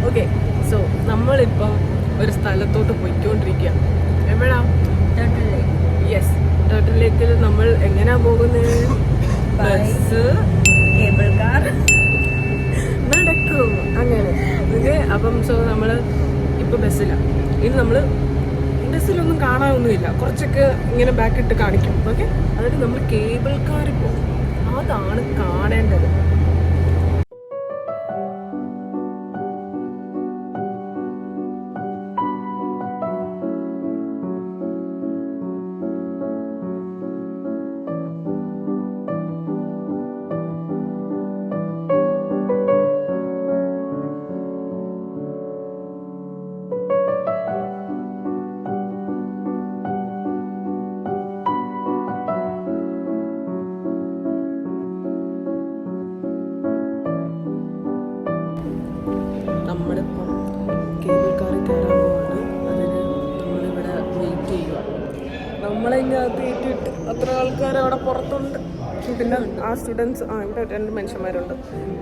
Okay, so നമ്മളിപ്പം ഒരു സ്ഥലത്തോട്ട് പോയിക്കൊണ്ടിരിക്കുക. എവിടാ? യെസ്, ടർട്ടിൽ ലേക്കിൽ. നമ്മൾ എങ്ങനെയാ പോകുന്നത്? ബസ്, കേബിൾ കാർ, നടക്കും അങ്ങനെ. ഓക്കെ, അപ്പം സോ നമ്മൾ ഇപ്പോൾ ബസ്സിലാണ്. ഇനി നമ്മൾ ബസ്സിലൊന്നും കാണാനൊന്നുമില്ല, കുറച്ചൊക്കെ ഇങ്ങനെ ബാക്കിട്ട് കാണിക്കും. ഓക്കെ, എന്നിട്ട് നമ്മൾ കേബിൾ കാറിൽ പോകും. അതാണ് കാണേണ്ടത്. നമ്മളിപ്പം കേബിൾ കാറിൽ കയറാൻ പോവാണ്. അതിന് നമ്മളിവിടെ വെയിറ്റ് ചെയ്യുക. നമ്മളതിനകത്ത് ഏറ്റിട്ട് അത്ര ആൾക്കാർ അവിടെ പുറത്തുണ്ട്. പിന്നെ ആ സ്റ്റുഡൻസ്, ഇവിടെ 2 മനുഷ്യന്മാരുണ്ട്.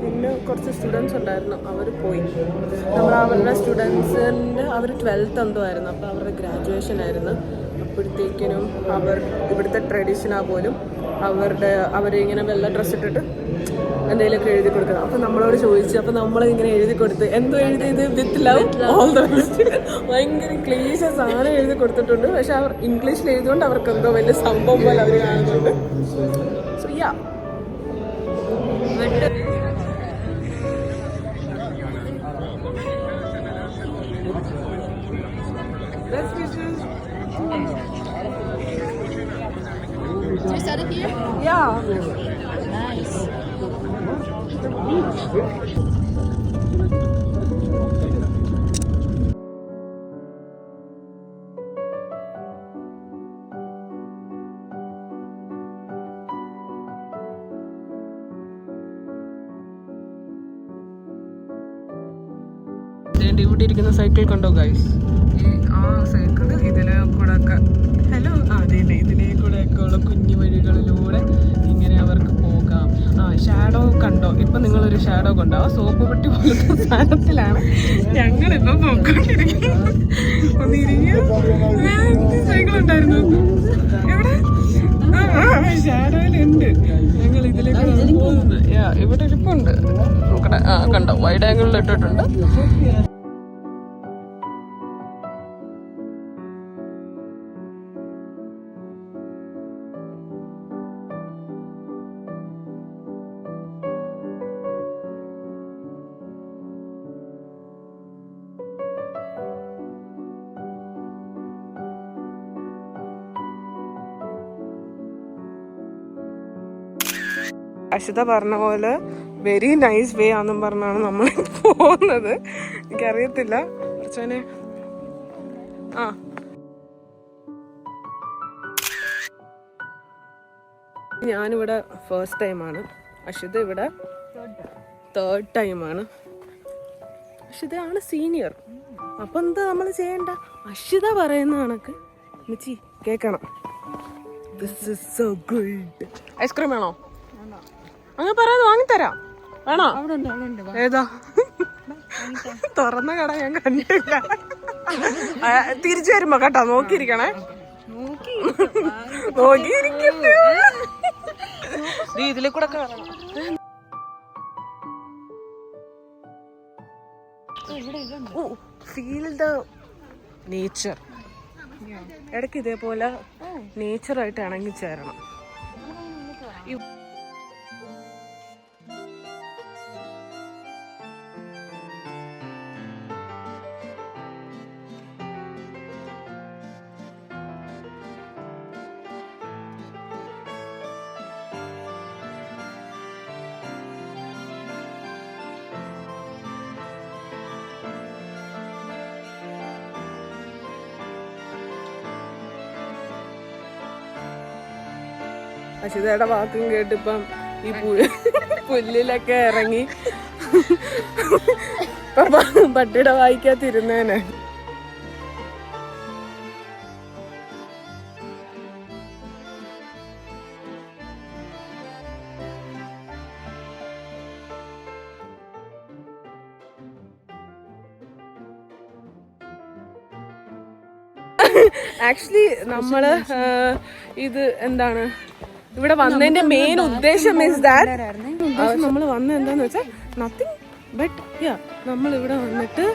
പിന്നെ കുറച്ച് സ്റ്റുഡൻസ് ഉണ്ടായിരുന്നു, അവർ പോയി. നമ്മൾ അവരുടെ സ്റ്റുഡൻസിൻ്റെ അവർ 12th എന്തോ ആയിരുന്നു, അപ്പോൾ അവരുടെ ഗ്രാജുവേഷൻ ആയിരുന്നു. അപ്പോഴത്തേക്കിനും ഇവിടുത്തെ ട്രഡീഷനാ പോലും അവരിങ്ങനെ വെള്ള ഡ്രസ്സ് ഇട്ടിട്ട് എന്തെങ്കിലുമൊക്കെ എഴുതി കൊടുക്കണം. അപ്പം നമ്മളോട് ചോദിച്ചു. അപ്പം നമ്മളിങ്ങനെ എഴുതി കൊടുത്ത്, എന്തോ എഴുതിയത് with love all the best, ഭയങ്കര ക്ലീശ സാധനം എഴുതി കൊടുത്തിട്ടുണ്ട്. പക്ഷെ അവർ ഇംഗ്ലീഷിൽ എഴുതുകൊണ്ട് അവർക്ക് എന്തോ വലിയ സംഭവം പോലെ അവർ കാണുന്നുണ്ട്. So yeah, You studied here? yeah. Nice. ഇവിടെ ഇരിക്കുന്ന സൈക്കിൾ കണ്ടോ ഗൈസ്? ആ സൈക്കിൾ ഇതിലെ കൂടെ ഒക്കെ, ഹലോ, അതില്ലേ ഇതിലേ കൂടെ ഒക്കെ ഉള്ള കുഞ്ഞു വഴികളിലൂടെ ഇങ്ങനെ അവർക്ക് പോകാം. ഷാഡോ കണ്ടോ? ഇപ്പം നിങ്ങളൊരു ഷാഡോ കണ്ടോ? ആ സോപ്പ് പെട്ടി പോലത്തെ സാധനത്തിലാണ് ഞങ്ങളിപ്പം പോയിക്കൊണ്ടിരിക്കുന്നത്. ഒന്ന് സൈക്കിൾ ഉണ്ടായിരുന്നു എവിടെ? ഷാഡോയിലുണ്ട്. ഞങ്ങൾ ഇതിലേക്ക് പോകുന്നത്. ഇവിടെ ഇരിപ്പുണ്ട്. നോക്കട്ടെ. കണ്ടോ, വൈഡ് ആംഗിളിൽ ഇട്ടിട്ടുണ്ട്. അശ്വത പറഞ്ഞ പോലെ വെരി നൈസ് വേ ആണെന്നും പറഞ്ഞാണ് നമ്മൾ പോകുന്നത്. എനിക്കറിയത്തില്ല കുറച്ചനെ. ഞാനിവിടെ ഫസ്റ്റ് ടൈമാണ്. അശ്വത ഇവിടെ 3rd ടൈമാണ്. അശ്വതയാണ് സീനിയർ. അപ്പം എന്താ നമ്മൾ ചെയ്യണ്ട? അശ്വത പറയുന്ന കണക്ക് മിച്ചി കേൾക്കണം. This is so good. Ice cream വേണോ? അങ്ങനെ പറയാതെ വാങ്ങിത്തരാം. വേണോ? ഏതാ? തുറന്ന കട ഞാൻ കണ്ടില്ല. തിരിച്ചു വരുമ്പോ കേട്ടോ നോക്കിയിരിക്കണേ. നോക്കിയിരിക്കട്ടെ. ഇതിലെ കൂടെ ഫീൽ ദ നേച്ചർ. ഇടയ്ക്ക് ഇതേപോലെ നേച്ചറായിട്ട് ഇണങ്ങിച്ചേരണം. അശ്വതയുടെ വാക്കും കേട്ടിപ്പം ഈ പുല്ലിലൊക്കെ ഇറങ്ങി പട്ടിയുടെ വായിക്കാതിരുന്നേനെ. ആക്ച്വലി നമ്മള് ഇത് എന്താണ് ഇവിടെ വന്നതിന്റെ മെയിൻ ഉദ്ദേശം ഇസ് ദാറ്റ് നമ്മൾ വന്ന എന്താന്ന് വെച്ചാൽ നത്തിങ് ബട്ട് യാ നമ്മൾ ഇവിടെ വന്നിട്ട്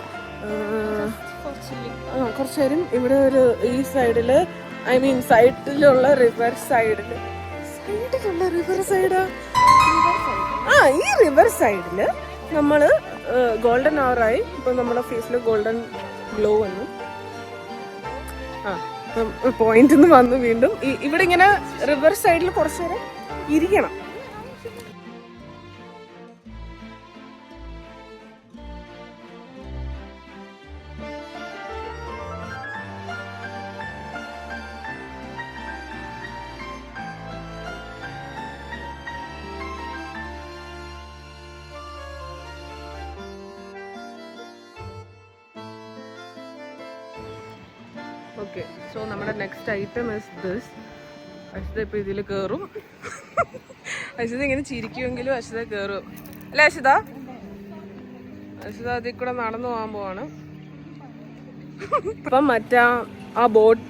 കുറച്ചു നേരം ഇവിടെ ഒരു ഈ സൈഡില് ഐ മീൻ സൈഡിലുള്ള റിവർ സൈഡില് ഈ റിവർ സൈഡില് നമ്മള് ഗോൾഡൻ അവറായി ഇപ്പൊ നമ്മുടെ ഫേസിൽ ഗോൾഡൻ ഗ്ലോ വന്നു. പോയിന്റ് വന്നു വീണ്ടും ഇവിടെ ഇങ്ങനെ റിവർ സൈഡിൽ കുറച്ചു നേരം ഇരിക്കണം. ഓക്കെ, സോ നമ്മുടെ next item is this. Ashwatha ഇപ്പൊ ഇതിൽ കയറും. അശ്വത ഇങ്ങനെ ചിരിക്കുമെങ്കിലും അശ്വത കയറും അല്ലേ അശ്വത? അശ്വത അതിൽ കൂടെ നടന്നു പോകാൻ പോവാണ്. അപ്പം ആ ബോട്ട്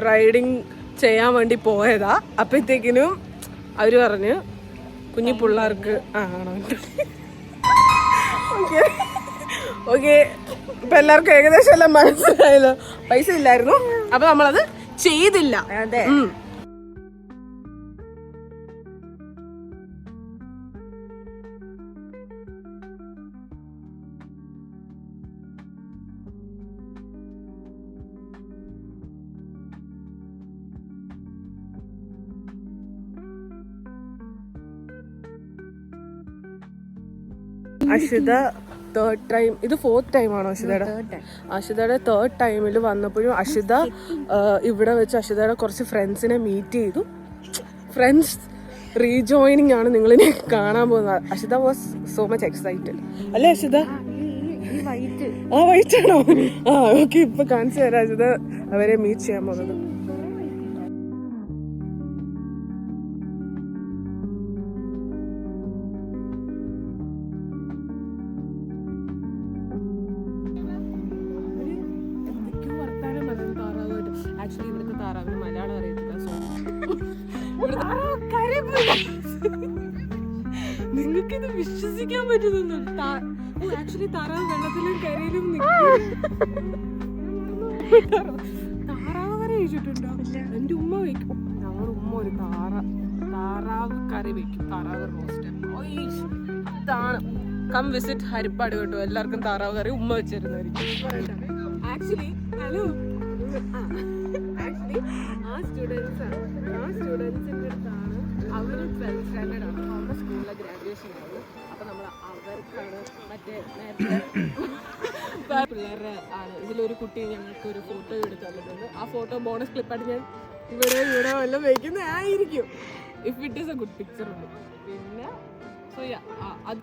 റൈഡിങ് ചെയ്യാൻ വേണ്ടി പോയതാ. അപ്പഴത്തേക്കിനും അവര് പറഞ്ഞു കുഞ്ഞു പിള്ളേർക്ക് ആണോ. ഓക്കെ, ഇപ്പൊ എല്ലാവർക്കും ഏകദേശം എല്ലാം മനസ്സിലായല്ലോ. പൈസ ഇല്ലായിരുന്നു, അപ്പൊ നമ്മളത് ചെയ്തില്ല. അതെ, അശ്വത തേർഡ് ടൈം, ഇത് 4th ടൈമാണോ അശ്വതയുടെ? അശ്വതയുടെ 3rd ടൈമിൽ വന്നപ്പോഴും അശ്വത ഇവിടെ വെച്ച് അശ്വതയുടെ കുറച്ച് ഫ്രണ്ട്സിനെ മീറ്റ് ചെയ്തു. ഫ്രണ്ട്സ് റീജോയിനിങ് ആണ് നിങ്ങളിനെ കാണാൻ പോകുന്നത്. Ashwatha was so much excited അല്ലേ അശ്വത? വൈറ്റ് ആണോ? ഓക്കെ, ഇപ്പൊ കാണിച്ചു തരാം അശ്വത അവരെ മീറ്റ് ചെയ്യാൻ പോകുന്നത്. ആക്ച്വലി ഇവിടുത്തെ താറാവിന് മലയാളം അറിയത്തില്ല. നിങ്ങൾക്കിത് വിശ്വസിക്കാൻ പറ്റുന്നുണ്ട്? ആക്ച്വലി താറാവ് വെള്ളത്തിലും കരയിലും താറാവ് കറി കഴിച്ചിട്ടുണ്ടോ? എന്റെ ഉമ്മ വെക്കും. ഞങ്ങളുടെ ഉമ്മ ഒരു താറാവ് കറി വെക്കും, താറാവ് റോസ്റ്റ്. ഇതാണ് കം വിസിറ്റ് ഹരിപ്പാട് കേട്ടോ. എല്ലാവർക്കും താറാവ് കറി ഉമ്മ വെച്ചിരുന്നായിരിക്കും. ആക്ച്വലി ഹലോ, ആക്ച്വലി ആ സ്റ്റുഡൻസിൻ്റെ അടുത്താണ് അവർ 12th സ്റ്റാൻഡേർഡ് ആണ്. അവരുടെ സ്കൂളിലെ ഗ്രാജുവേഷൻ ആണ്. അപ്പം നമ്മൾ അവർക്കാണ് മറ്റേ നേരത്തെ പിള്ളേരുടെ ആണ്. ഇതിലൊരു കുട്ടി ഞങ്ങൾക്ക് ഒരു ഫോട്ടോ എടുത്ത് തന്നിട്ടുണ്ട്. ആ ഫോട്ടോ ബോണസ് ക്ലിപ്പായിട്ട് ഞാൻ ഇവിടെ വല്ലതും വയ്ക്കുന്നതായിരിക്കും, if it is a good picture ഉണ്ട്. പിന്നെ സോ അത്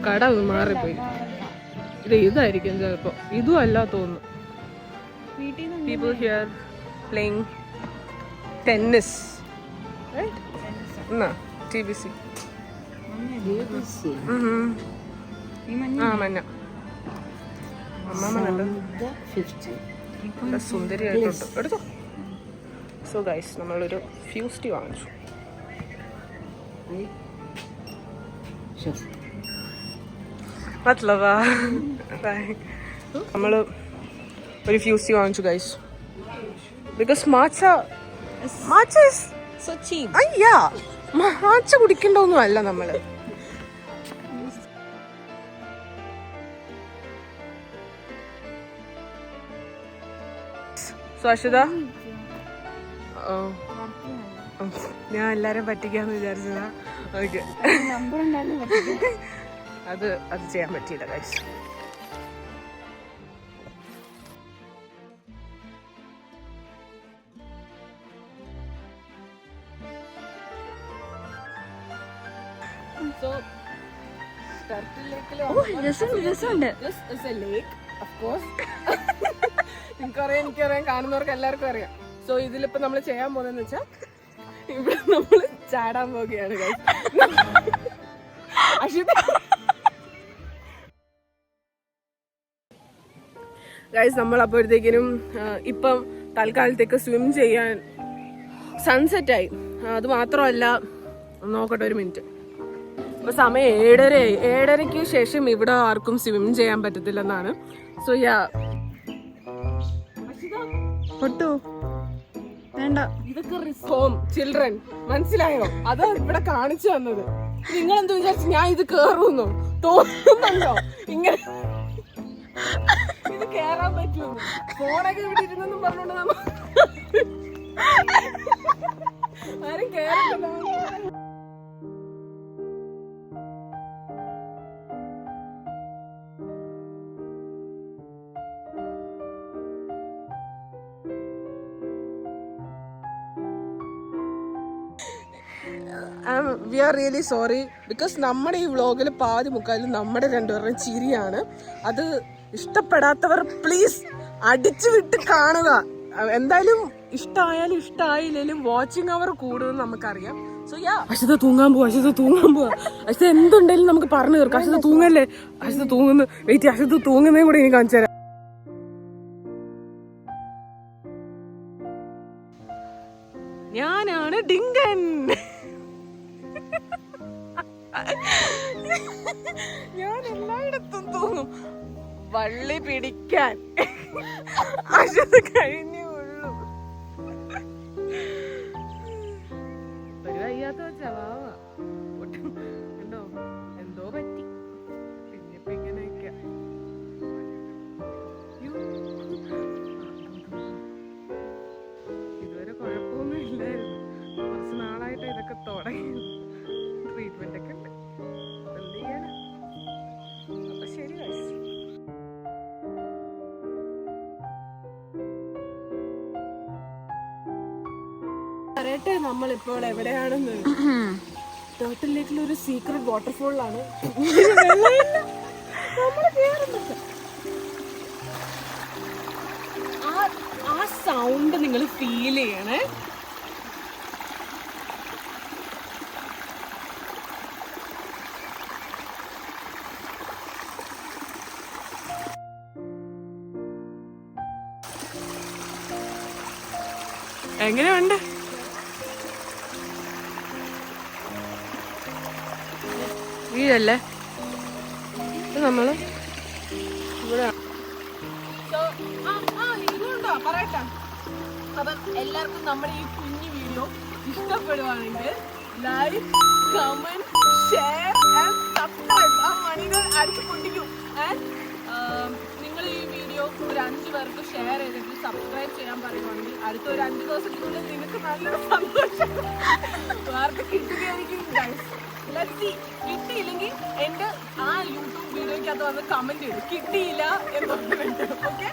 കട മാറിപ്പോയി. ഇതായിരിക്കും ചിലപ്പോ, ഇതും അല്ല തോന്നുന്നു. People here playing tennis, TBC. മഞ്ഞ അമ്മ നല്ല സുന്ദരിയായിട്ടുണ്ട്. എടുത്തോ. സോ ഗൈസ്, നമ്മളൊരു ഫ്യൂസ്റ്റി വാങ്ങിച്ചു. നമ്മള് ഒരു ഫ്യൂസി വാങ്ങിച്ചു ഗൈസ്, ബിക്കോസ് മാച്ച കുടിക്കണ്ടൊന്നും അല്ല നമ്മള്. അശ്വത, ഞാൻ എല്ലാരും പറ്റിക്കാന്ന് വിചാരിച്ചതാ. ഓക്കെ, അത് ചെയ്യാൻ പറ്റിയില്ല ഗൈസ്. So, Turtle Lake നിങ്ങൾക്കറിയാം, എനിക്കറിയാം, കാണുന്നവർക്ക് എല്ലാവർക്കും അറിയാം. സോ ഇതിലിപ്പോൾ നമ്മൾ ചെയ്യാൻ പോകുന്നതെന്ന് വെച്ചാൽ ഇവിടെ നമ്മൾ ചാടാൻ പോവുകയാണ് ഗൈസ്. നമ്മൾ അപ്പോഴത്തേക്കിനും ഇപ്പം തൽക്കാലത്തേക്ക് സ്വിം ചെയ്യാൻ സൺസെറ്റായി. അത് മാത്രമല്ല, നോക്കട്ടെ ഒരു മിനിറ്റ്, ഇപ്പൊ സമയം 7:30. 7:30ക്ക് ശേഷം ഇവിടെ ആർക്കും സ്വിം ചെയ്യാൻ പറ്റത്തില്ലെന്നാണ്. സോ യാ പൊട്ടു വേണ്ട, ഇതൊക്കെ ഹോം ചിൽഡ്രൻ, മനസ്സിലായോ? അത് ഇവിടെ കാണിച്ചു തന്നത്. നിങ്ങൾ എന്ത് വിചാരിച്ചു ഞാൻ ഇത് കേറുന്നു തോന്നുന്നുണ്ടോ? ഇങ്ങനെ ഇത് കേറാൻ പറ്റുമോ? ഫോണൊക്കെ ഇവിടെ ഇരുന്നെന്നും പറഞ്ഞോണ്ട് നമ്മ ആരും കേറത്തില്ല. We are really sorry because നമ്മുടെ ഈ വ്ളോഗിൽ പാതി മുക്കാലും നമ്മുടെ രണ്ടുപേരുടെയും ചിരിയാണ്. അത് ഇഷ്ടപ്പെടാത്തവർ പ്ലീസ് അടിച്ചു വിട്ട് കാണുക. എന്തായാലും ഇഷ്ടമായാലും ഇഷ്ടമായില്ലേലും വാച്ചിങ് അവർ കൂടുമെന്ന് നമുക്കറിയാം. സോ യാ, അശ്വത തൂങ്ങാൻ പോവാ, അശ്വത എന്തുണ്ടെങ്കിലും നമുക്ക് പറഞ്ഞു തീർക്കാം. അശ്വത തൂങ്ങല്ലേ, അശ്വത തൂങ്ങുന്നു. വെയിറ്റ്, അശ്വത തൂങ്ങുന്നതും കൂടി എനിക്ക് കാണിച്ചു തരാം. ഞാനാണ് ഡിങ്കൻ. ഞാൻ എല്ലായിടത്തും തൂങ്ങും. വള്ളി പിടിക്കാൻ അശ്വത കഴിഞ്ഞേ ഉള്ളൂ. ഒരു വയ്യാത്ത ചവാവ കണ്ടോ, എന്തോ പറ്റി. പിന്നിപ്പ ഇങ്ങനെയൊക്കെ ഇതുവരെ കുഴപ്പമൊന്നും ഇല്ലായിരുന്നു. കുറച്ച് നാളായിട്ട് ഇതൊക്കെ തുടങ്ങി. ട്രീറ്റ്മെന്റ് ഒക്കെ ഉണ്ട്. എന്ത് ചെയ്യാനാ? അപ്പൊ ശരി ഗൈസ്. പറയട്ടെ, നമ്മളിപ്പോൾ എവിടെയാണെന്ന്. ടേർട്ടിൽ ലേക്കിൽ ഒരു സീക്രട്ട് വാട്ടർഫോളിലാണ് നമ്മൾ കേറുന്നത്. ആ സൗണ്ട് നിങ്ങൾ ഫീൽ ചെയ്യണേ. എങ്ങനെയുണ്ട്? വീടല്ലേ നമ്മള് ഇവിടെ. ഇതുണ്ടോ പറയട്ടെ. അപ്പം എല്ലാവർക്കും നമ്മുടെ ഈ കുഞ്ഞു വീഡിയോ ഇഷ്ടപ്പെടുവാണെങ്കിൽ like, comment, share and subscribe. ആ മണികൾ അടിച്ചു പൊട്ടിക്കും. നിങ്ങൾ ഈ വീഡിയോ ഒരു 5 പേർക്ക് ഷെയർ ചെയ്തിട്ട് സബ്സ്ക്രൈബ് ചെയ്യാൻ പറയുവാണെങ്കിൽ അടുത്ത ഒരു 5 ദിവസത്തിനുള്ളിൽ നിങ്ങൾക്ക് നല്ലൊരു സന്തോഷം വാർത്ത കിട്ടുകയായിരിക്കും. കിട്ടിയില്ലെങ്കിൽ എന്റെ ആ യൂട്യൂബ് വീഡിയോയ്ക്കകത്ത് വന്ന് കമന്റ് ചെയ്തു കിട്ടിയില്ല എന്ന് പറഞ്ഞിട്ട്. ഓക്കെ,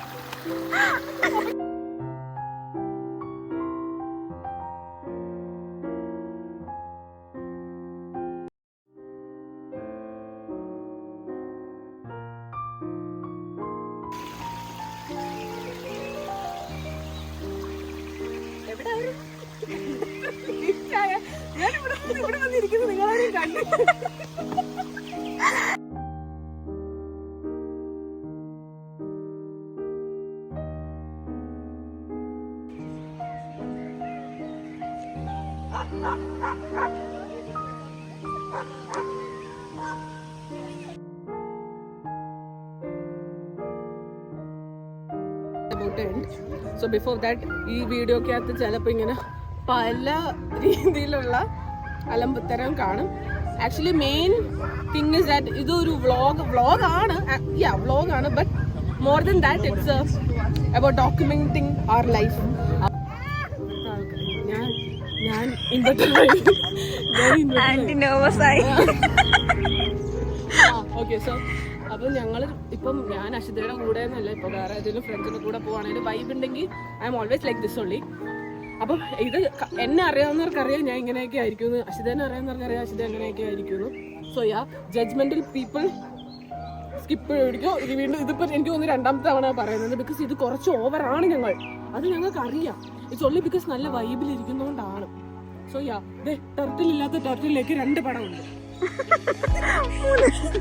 ഞാൻ ഇവിടെ വന്നിരിക്കുന്നു. നിങ്ങളാരും കണ്ടു. സോ ബിഫോർ ദാറ്റ് ഈ വീഡിയോക്കകത്ത് ചിലപ്പോൾ ഇങ്ങനെ പല രീതിയിലുള്ള അലമ്പത്തരം കാണും. Actually main thing is that ഇതൊരു വ്ളോഗാണ് but more than that it's about documenting our life. ഞാൻ ഓക്കെ. സോ അപ്പം ഞങ്ങൾ ഇപ്പം ഞാൻ അശ്വതയുടെ കൂടെ എന്നല്ല, ഇപ്പോൾ വേറെ ഏതെങ്കിലും ഫ്രണ്ട്സിൻ്റെ കൂടെ പോവുകയാണെങ്കിൽ വൈബ് ഉണ്ടെങ്കിൽ I M always like this only. അപ്പം ഇത് എന്നെ അറിയാവുന്നവർക്കറിയാം ഞാൻ ഇങ്ങനെയൊക്കെ ആയിരിക്കുന്നു, അശ്വതേനെ അറിയാവുന്നവർക്കറിയാം അശ്വത എങ്ങനെയൊക്കെ ആയിരിക്കുന്നു. So yeah, judgmental people skip മേടിക്കോ. ഇത് വീണ്ടും ഇതിപ്പോ എനിക്ക് തോന്നുന്നു രണ്ടാമത്തെ തവണ പറയുന്നത്. ബിക്കോസ് ഇത് കുറച്ച് ഓവറാണ് ഞങ്ങൾ, അത് ഞങ്ങൾക്ക് അറിയാം. ഇറ്റ്സ് ഓൺലി ബിക്കോസ് നല്ല വൈബിൽ ഇരിക്കുന്നതുകൊണ്ടാണ്. സോ യാ, ടെർട്ടിൽ ഇല്ലാത്ത ടെർട്ടിലേക്ക് 2 പടമുണ്ട്.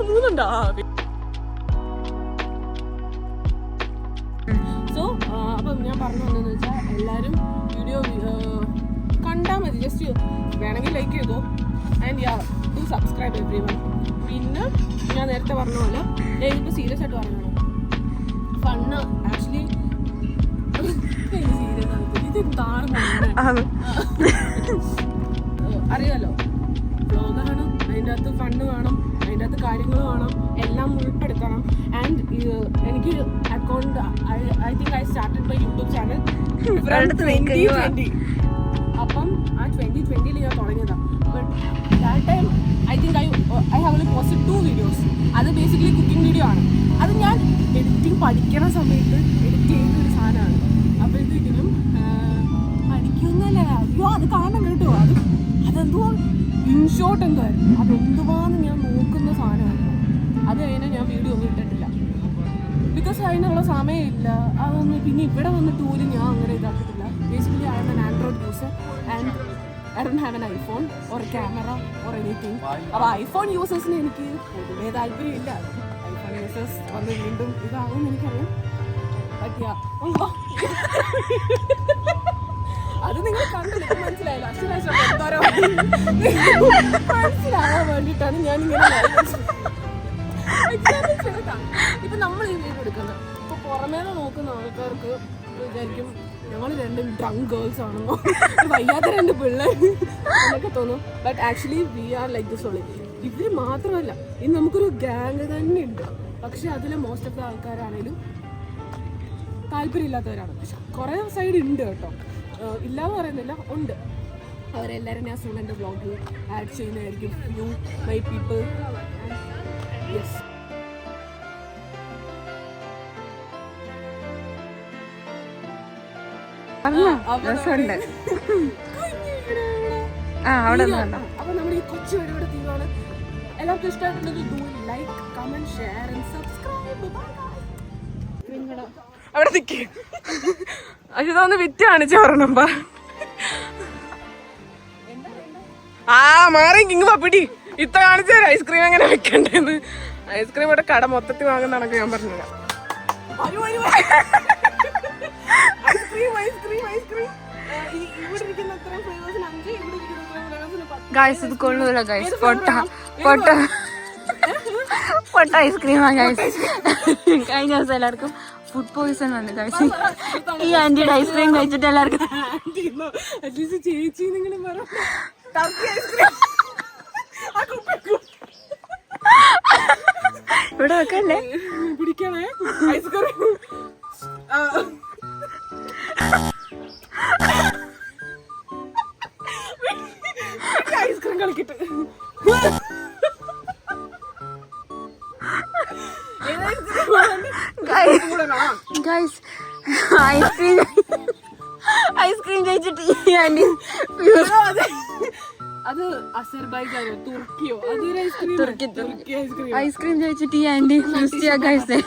3 സോ അപ്പം ഞാൻ പറഞ്ഞു വന്നതെന്ന് വെച്ചാൽ എല്ലാവരും വീഡിയോ കണ്ടാൽ മതി. ജസ്റ്റ് വേണമെങ്കിൽ ലൈക്ക് ചെയ്തോ. And yeah, do subscribe everyone. പിന്നെ ഞാൻ നേരത്തെ പറഞ്ഞ പോലെ എനിക്കിപ്പോൾ സീരിയസ് ആയിട്ട് പറഞ്ഞാണ് ഫണ്ണ് ആക്ച്വലി സീരിയസ് ആയിട്ട് ഇത് എന്താണ് അറിയാലോ. ബ്ലോഗാണ്, അതിൻ്റെ അകത്ത് ഫണ്ണ് വേണം, അതിൻ്റെ അകത്ത് കാര്യങ്ങൾ വേണം, എല്ലാം ഉൾപ്പെടുത്തണം. ആൻഡ് എനിക്ക് account I think I started my YouTube channel 2020. അപ്പം ആ 2020 ഞാൻ തുടങ്ങിയതാണ്. But that time I think I have only posted 2 videos. അത് ബേസിക്കലി കുക്കിംഗ് വീഡിയോ ആണ്. അത് ഞാൻ എഡിറ്റിംഗ് പഠിക്കണ സമയത്ത് എഡിറ്റ് ചെയ്യുന്നൊരു സാധനമാണ്. അപ്പോഴത്തേക്കിനും പഠിക്കുന്നല്ലേ, അയ്യോ അത് കാണണം കേട്ടോ, അതെന്തുവാ ഇൻഷോട്ട് എന്തായിരുന്നു, അതെന്തുവാന്ന് ഞാൻ നോക്കുന്ന സാധനമാണ്. അത് കഴിഞ്ഞാൽ ഞാൻ വീഡിയോ ഒന്നും ഇട്ടിട്ടില്ല. ബിക്കോസ് അതിനുള്ള സമയമില്ല, അതൊന്നും. പിന്നെ ഇവിടെ വന്നിട്ട് പോലും ഞാൻ അങ്ങനെ ഇതാക്കിയിട്ടില്ല. Basically I am an Android user and I don't have an iPhone or camera or anything. അപ്പോൾ ഐഫോൺ യൂസേഴ്സിന് എനിക്ക് പൊതുവേ താല്പര്യമില്ല. ഐഫോൺ യൂസേഴ്സ് വന്ന് വീണ്ടും ഇതാകുമെന്ന് എനിക്കറിയാം. പറ്റിയ അത് നിങ്ങൾ കണ്ടില്ല, മനസ്സിലായില്ല. മനസ്സിലാകാൻ വേണ്ടിയിട്ടാണ് ഞാനിങ്ങനെ ഇപ്പൊ നമ്മൾ ഈ വീഡിയോ എടുക്കുന്നത്. ഇപ്പൊ പുറമേന്ന് നോക്കുന്ന ആൾക്കാർക്ക് വിചാരിക്കും ഞങ്ങൾ 2 ഡ്രങ്ക് ഗേൾസ് ആണെന്നോ, വയ്യാത്ത 2 പിള്ളേർ എന്നൊക്കെ തോന്നും. But actually we are like this only. ഇവര് മാത്രമല്ല, ഇനി നമുക്കൊരു ഗ്യാങ് തന്നെ ഉണ്ട്. പക്ഷെ അതിൽ മോസ്റ്റ് ഓഫ് ദ ആൾക്കാരാണേലും താല്പര്യമില്ലാത്തവരാണ്. പക്ഷെ കുറേ സൈഡ് ഉണ്ട് കേട്ടോ, ഇല്ലാന്ന് പറയുന്നില്ല, ഉണ്ട്. അവരെല്ലാവരും ഞാൻ സ്റ്റുഡൻറ്റ് വ്ളോഗിൽ ആഡ് ചെയ്യുന്നതായിരിക്കും. You my people. യെസ്. അപ്പൊ നമ്മുടെ ഈ കൊച്ചു വീഡിയോയുടെ തീരുവാണ്. എല്ലാവർക്കും ഇഷ്ടമായിട്ടുണ്ടെങ്കിൽ do like, comment, share and subscribe. അവിടെ നിൽക്കേ അതൊന്ന് വിറ്റ് കാണിച്ചു പറയണം. മാറി ഇങ്ങ് പിടി ഇത്ത കാണിച്ചു തരാം ഐസ്ക്രീം എങ്ങനെ വെക്കണ്ടേന്ന്. ഐസ്ക്രീം ഇവിടെ കട മൊത്തത്തിൽ വാങ്ങുന്ന കണക്ക് ഞാൻ പറഞ്ഞില്ല. ഐസ്ക്രീം ഐസ്ക്രീം ഐസ്ക്രീം ഇവിടെ ഇരിക്കുന്ന അത്രയും ഫ്ലേവേഴ്സിന് 5, ഇവിടെ ഇരിക്കുന്ന അത്രയും ഫ്ലേവേഴ്സിന് 10. ഗൈസ് ഇത് കൊള്ളൂല ഗൈസ്, പൊട്ട ഐസ്ക്രീമാ ഗൈസ്. കഴിഞ്ഞ ദിവസം എല്ലാവർക്കും ഫുഡ് പോയിസൺ വന്നു ഗൈസ്. ഈ ആന്റിയുടെ ഐസ്ക്രീം കഴിച്ചിട്ട് എല്ലാവർക്കും അറ്റ്ലീസ്റ്റ് ചേച്ചി നിങ്ങൾ ഇവിടെ വെക്കല്ലേ പിടിക്കണേ ഐസ്ക്രീം. ഐസ്ക്രീം കളിക്കട്ടെ. ഗൈസ് ഐസ്ക്രീം കഴിച്ചിട്ട് ഈ ആന്റി അത് അസർബൈജാനോ തുർക്കിയോ അതൊരു ഐസ്ക്രീം. ഐസ്ക്രീം കഴിച്ചിട്ട് ഈ ആന്റി ഗൈസ്.